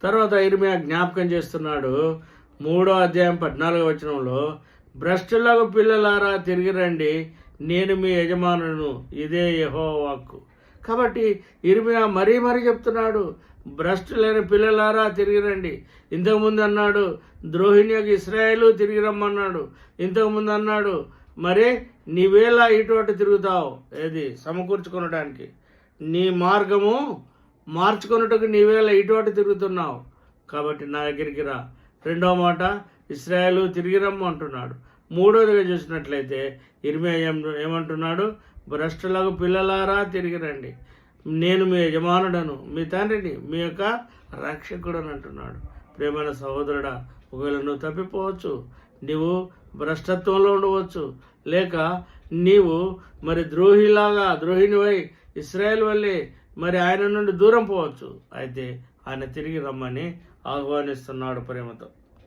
తర్వాత ఇర్మియా జ్ఞాపకం చేస్తున్నాడు 3వ అధ్యాయం 14వ వచనంలో, భ్రష్టులకు పిల్లలారా తిరిగి రండి, నేను మీ యజమానును, ఇదే యెహోవా వాక్కు. కాబట్టి ఇర్మియా మరీ చెప్తున్నాడు, భ్రష్టులైన పిల్లలారా తిరిగి రండి. ఇంతకుముందు అన్నాడు ద్రోహిణికి ఇశ్రాయేలు తిరిగి రమ్మన్నాడు. ఇంతకుముందు అన్నాడు మరి నీవేలా ఇటు అటు తిరుగుతావు, ఏది సమకూర్చుకొనడానికి, నీ మార్గము మార్చుకొనుటకు నీవేలా ఇటు అటు తిరుగుతున్నావు, కాబట్టి నా దగ్గరికి రా. రెండవ మాట ఇశ్రాయేలు తిరిగి రమ్ము అంటున్నాడు. మూడవదిగా చూసినట్లయితే ఇర్మియా ఏమంటున్నాడు, భ్రష్టులకు పిల్లలారా తిరిగి రండి, నేను మీ యజమానుడను, మీ తండ్రిని, మీ యొక్క రక్షకుడని అంటున్నాడు. ప్రేమైన సహోదరుడా, ఒకవేళ నువ్వు తప్పిపోవచ్చు, నీవు భ్రష్టత్వంలో ఉండవచ్చు, లేక నీవు మరి ద్రోహిణివై ఇశ్రాయేల్ వల్లే మరి ఆయన నుండి దూరం పోవచ్చు. అయితే ఆయన తిరిగి రమ్మని ఆహ్వానిస్తున్నాడు ప్రేమతో.